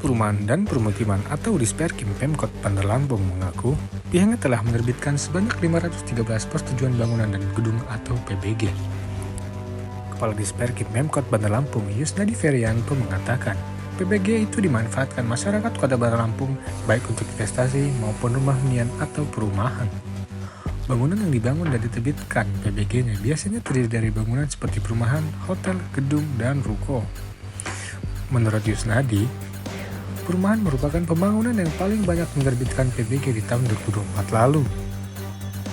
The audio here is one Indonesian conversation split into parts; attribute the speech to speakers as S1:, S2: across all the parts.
S1: Perumahan dan Permukiman atau Disperkim Pemkot Bandar Lampung mengaku pihaknya telah menerbitkan sebanyak 513 persetujuan bangunan dan gedung atau PBG. Kepala Disperkim Pemkot Bandar Lampung Yusnadi Ferianto mengatakan PBG itu dimanfaatkan masyarakat Kota Bandar Lampung baik untuk investasi maupun rumah hunian atau perumahan. Bangunan yang dibangun dan diterbitkan PBG-nya biasanya terdiri dari bangunan seperti perumahan, hotel, gedung, dan ruko. Menurut Yusnadi, perumahan merupakan pembangunan yang paling banyak menerbitkan PBG di tahun 2024 lalu.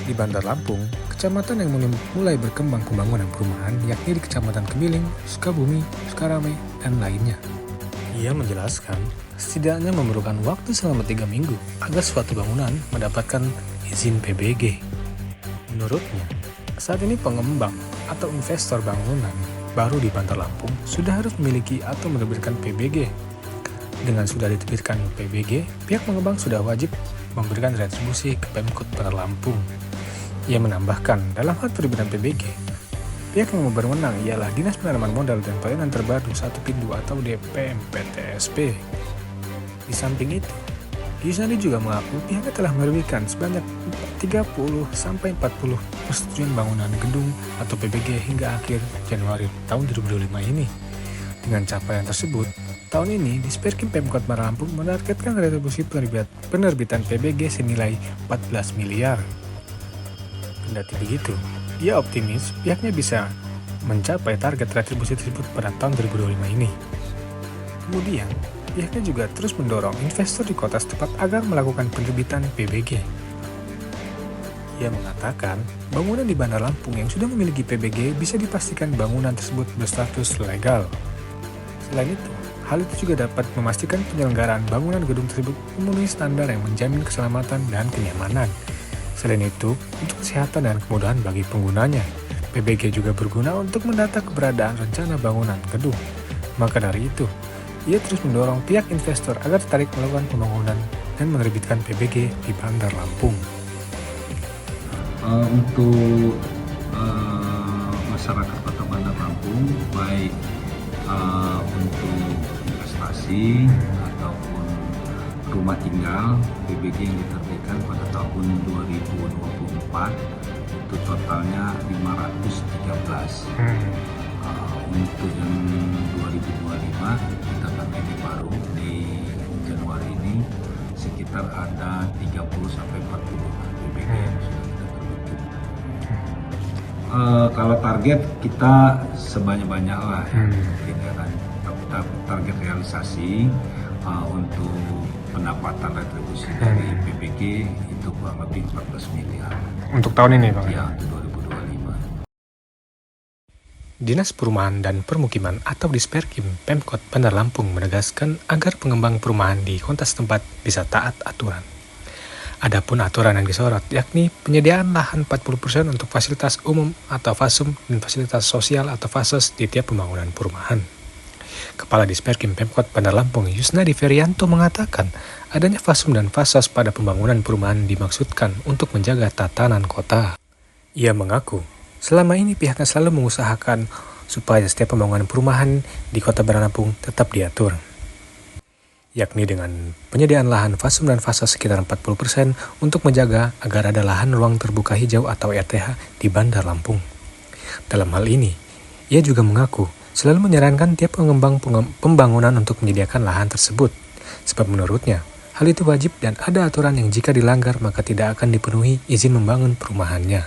S1: Di Bandar Lampung, kecamatan yang mulai berkembang pembangunan perumahan yakni di Kecamatan Kemiling, Sukabumi, Sukarame, dan lainnya. Ia menjelaskan, setidaknya memerlukan waktu selama 3 minggu agar suatu bangunan mendapatkan izin PBG. Menurutnya, saat ini pengembang atau investor bangunan baru di Bandar Lampung sudah harus memiliki atau menerbitkan PBG. Dengan sudah diterbitkan PBG, pihak pengembang sudah wajib memberikan retribusi ke Pemkot Bandar Lampung. Ia menambahkan, dalam hal terbitan PBG, pihak yang berwenang ialah Dinas Penanaman Modal dan Pelayanan Terpadu 1 Pindu atau DPMPTSP. Di samping itu, Yusnadi juga mengaku pihaknya telah menerbitkan sebanyak 30-40 persetujuan bangunan gedung atau PBG hingga akhir Januari tahun 2025 ini. Dengan capaian tersebut, tahun ini Disperkim Pemkot Bandar Lampung menargetkan retribusi penerbitan PBG senilai 14 miliar. Kendati begitu, ia optimis pihaknya bisa mencapai target retribusi tersebut pada tahun 2025 ini. Kemudian, pihaknya juga terus mendorong investor di kota setempat agar melakukan penerbitan PBG. Ia mengatakan, bangunan di Bandar Lampung yang sudah memiliki PBG bisa dipastikan bangunan tersebut berstatus legal. Selain itu, hal itu juga dapat memastikan penyelenggaraan bangunan gedung tersebut memenuhi standar yang menjamin keselamatan dan kenyamanan. Selain itu, untuk kesehatan dan kemudahan bagi penggunanya, PBG juga berguna untuk mendata keberadaan rencana bangunan gedung. Maka dari itu, ia terus mendorong pihak investor agar tertarik melakukan pembangunan dan menerbitkan PBG di Bandar Lampung.
S2: Untuk masyarakat Kota Bandar Lampung, baik untuk investasi ataupun rumah tinggal, PBG yang diterbitkan pada tahun 2024 itu totalnya 513. Untuk yang 2025 kita target baru di Januari ini sekitar ada 30-40 PBG yang sudah kita terbitkan. Kalau target kita sebanyak-banyak lah, target realisasi untuk pendapatan retribusi dari PBG itu kurang lebih 14 miliar.
S1: Untuk tahun ini, Pak?
S2: Ya, untuk 2025.
S1: Dinas Perumahan dan Permukiman atau Disperkim Pemkot Bandar Lampung menegaskan agar pengembang perumahan di kota setempat bisa taat aturan. Adapun aturan yang disorot yakni penyediaan lahan 40% untuk fasilitas umum atau FASUM dan fasilitas sosial atau FASES di tiap pembangunan perumahan. Kepala Disperkim Pemkot Bandar Lampung Yusnadi Ferianto mengatakan adanya FASUM dan FASES pada pembangunan perumahan dimaksudkan untuk menjaga tatanan kota. Ia mengaku selama ini pihaknya selalu mengusahakan supaya setiap pembangunan perumahan di Kota Bandar Lampung tetap diatur, yakni dengan penyediaan lahan FASUM dan FASES sekitar 40% untuk menjaga agar ada lahan ruang terbuka hijau atau RTH di Bandar Lampung. Dalam hal ini, ia juga mengaku selalu menyarankan tiap pengembang pembangunan untuk menyediakan lahan tersebut, sebab menurutnya hal itu wajib dan ada aturan yang jika dilanggar maka tidak akan dipenuhi izin membangun perumahannya.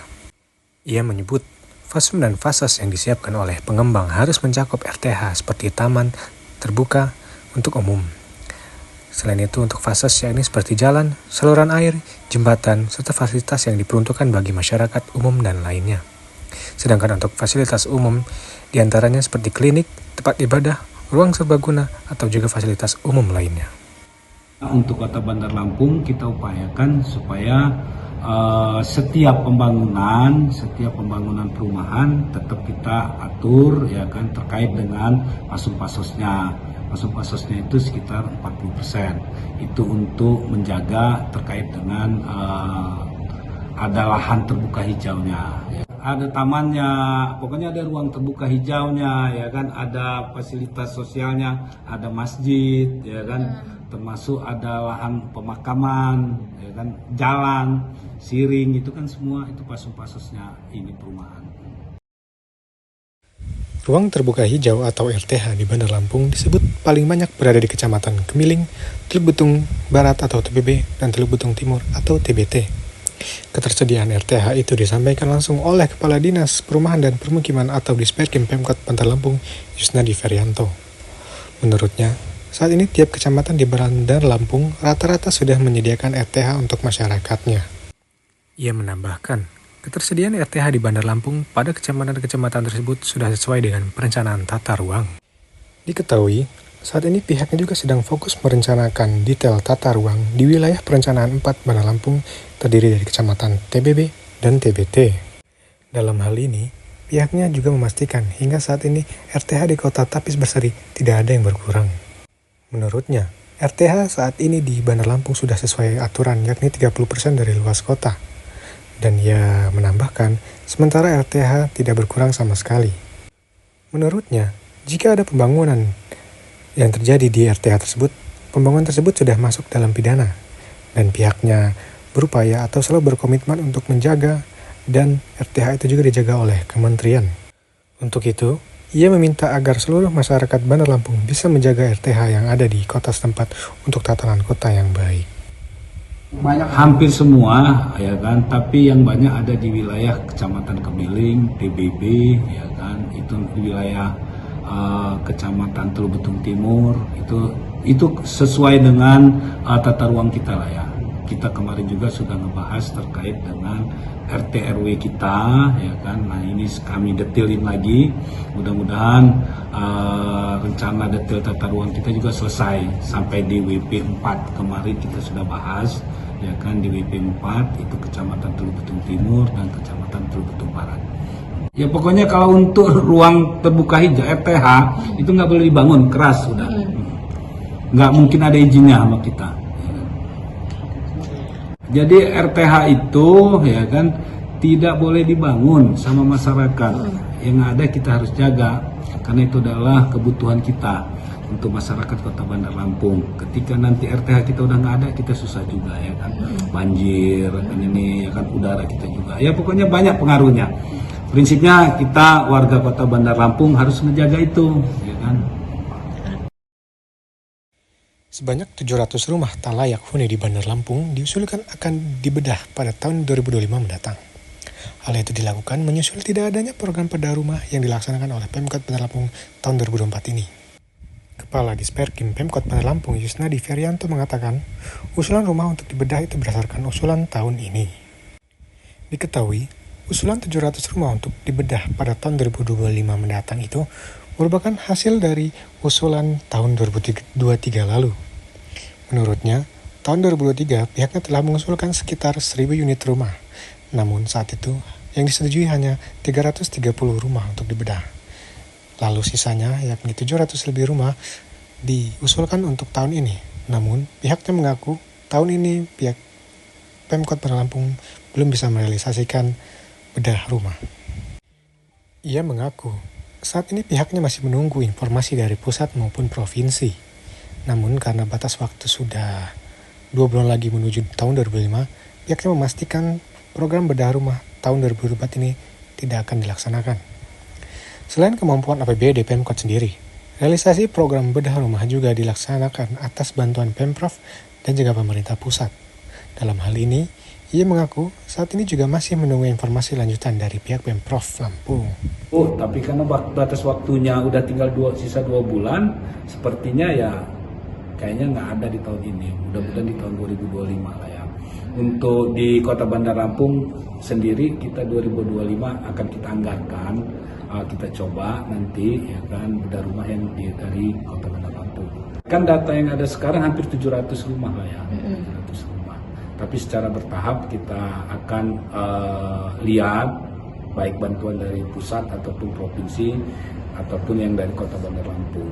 S1: Ia menyebut FASUM dan FASES yang disiapkan oleh pengembang harus mencakup RTH seperti taman terbuka untuk umum. Selain itu untuk FASES yakni seperti jalan, saluran air, jembatan, serta fasilitas yang diperuntukkan bagi masyarakat umum dan lainnya. Sedangkan untuk fasilitas umum diantaranya seperti klinik, tempat ibadah, ruang serbaguna, atau juga fasilitas umum lainnya.
S2: Untuk Kota Bandar Lampung kita upayakan supaya setiap pembangunan perumahan tetap kita atur ya kan terkait dengan FASUM-FASESnya. FASUM-FASESnya itu sekitar 40%. Itu untuk menjaga terkait dengan ada lahan terbuka hijaunya. ada tamannya, pokoknya ada ruang terbuka hijaunya, ya kan, ada fasilitas sosialnya, ada masjid, ya kan, termasuk ada lahan pemakaman, ya kan, jalan, siring, itu kan semua itu pasos-pasosnya ini perumahan.
S1: Ruang terbuka hijau atau RTH di Bandar Lampung disebut paling banyak berada di Kecamatan Kemiling, Teluk Betung Barat atau TBB, dan Teluk Betung Timur atau TBT. Ketersediaan RTH itu disampaikan langsung oleh Kepala Dinas Perumahan dan Permukiman atau Disperkim Pemkot Bandar Lampung, Yusnadi Ferianto. Menurutnya, saat ini tiap kecamatan di Bandar Lampung rata-rata sudah menyediakan RTH untuk masyarakatnya. Ia menambahkan, ketersediaan RTH di Bandar Lampung pada kecamatan-kecamatan tersebut sudah sesuai dengan perencanaan tata ruang. Diketahui, saat ini pihaknya juga sedang fokus merencanakan detail tata ruang di wilayah perencanaan 4 Bandar Lampung terdiri dari kecamatan TBB dan TBT. Dalam hal ini, pihaknya juga memastikan hingga saat ini RTH di kota Tapis Berseri tidak ada yang berkurang. Menurutnya, RTH saat ini di Bandar Lampung sudah sesuai aturan yakni 30% dari luas kota. Dan ia menambahkan, sementara RTH tidak berkurang sama sekali. Menurutnya, jika ada pembangunan yang terjadi di RTH tersebut, pembangunan tersebut sudah masuk dalam pidana. Dan pihaknya berupaya atau selalu berkomitmen untuk menjaga dan RTH itu juga dijaga oleh kementerian. Untuk itu, ia meminta agar seluruh masyarakat Bandar Lampung bisa menjaga RTH yang ada di kota setempat untuk tatanan kota yang baik.
S2: Hampir semua, ya kan, tapi yang banyak ada di wilayah Kecamatan Kemiling, TBB, ya kan, itu di wilayah Kecamatan Teluk Betung Timur, itu sesuai dengan tata ruang kita lah ya. Kita kemarin juga sudah ngebahas terkait dengan RT RW kita, ya kan. Nah ini kami detailin lagi. Mudah-mudahan rencana detail tata ruang kita juga selesai sampai di WP 4 kemarin kita sudah bahas, ya kan, di WP 4 itu Kecamatan Teluk Betung Timur dan Kecamatan Teluk Betung Barat. Ya pokoknya kalau untuk ruang terbuka hijau RTH itu nggak boleh dibangun, keras sudah, nggak mungkin ada izinnya sama kita. Jadi RTH itu, ya kan, tidak boleh dibangun sama masyarakat. Yang ada kita harus jaga, karena itu adalah kebutuhan kita untuk masyarakat Kota Bandar Lampung. Ketika nanti RTH kita udah nggak ada, kita susah juga, ya kan. Banjir, kan ini, ya kan, udara kita juga. Ya pokoknya banyak pengaruhnya. Prinsipnya kita warga Kota Bandar Lampung harus menjaga itu, ya kan.
S1: Sebanyak 700 rumah tak layak huni di Bandar Lampung diusulkan akan dibedah pada tahun 2025 mendatang. Hal itu dilakukan menyusul tidak adanya program bedah rumah yang dilaksanakan oleh Pemkot Bandar Lampung tahun 2024 ini. Kepala Disperkim Pemkot Bandar Lampung Yusnadi Ferianto mengatakan, usulan rumah untuk dibedah itu berdasarkan usulan tahun ini. Diketahui, usulan 700 rumah untuk dibedah pada tahun 2025 mendatang itu merupakan hasil dari usulan tahun 2023 lalu. Menurutnya, tahun 2023 pihaknya telah mengusulkan sekitar 1.000 unit rumah. Namun saat itu yang disetujui hanya 330 rumah untuk dibedah. Lalu sisanya yakni 700 lebih rumah diusulkan untuk tahun ini. Namun pihaknya mengaku tahun ini pihak Pemkot Bandar Lampung belum bisa merealisasikan bedah rumah. Ia mengaku saat ini pihaknya masih menunggu informasi dari pusat maupun provinsi. Namun karena batas waktu sudah 2 bulan lagi menuju tahun 2005, pihaknya memastikan program bedah rumah tahun 2024 ini tidak akan dilaksanakan. Selain kemampuan APBD Pemkot sendiri, realisasi program bedah rumah juga dilaksanakan atas bantuan Pemprov dan juga pemerintah pusat. Dalam hal ini, ia mengaku saat ini juga masih menunggu informasi lanjutan dari pihak Pemprov Lampung.
S2: Tapi karena batas waktunya udah tinggal sisa 2 bulan, sepertinya ya kayaknya nggak ada di tahun ini. Mudah-mudahan di tahun 2025 lah ya. Untuk di Kota Bandar Lampung sendiri kita 2025 akan kita anggarkan, kita coba nanti, ya kan, bedah rumah yang dari Kota Bandar Lampung. Kan data yang ada sekarang hampir 700 rumah lah ya, 700 rumah. Tapi secara bertahap kita akan lihat baik bantuan dari pusat ataupun provinsi ataupun yang dari Kota Bandar Lampung.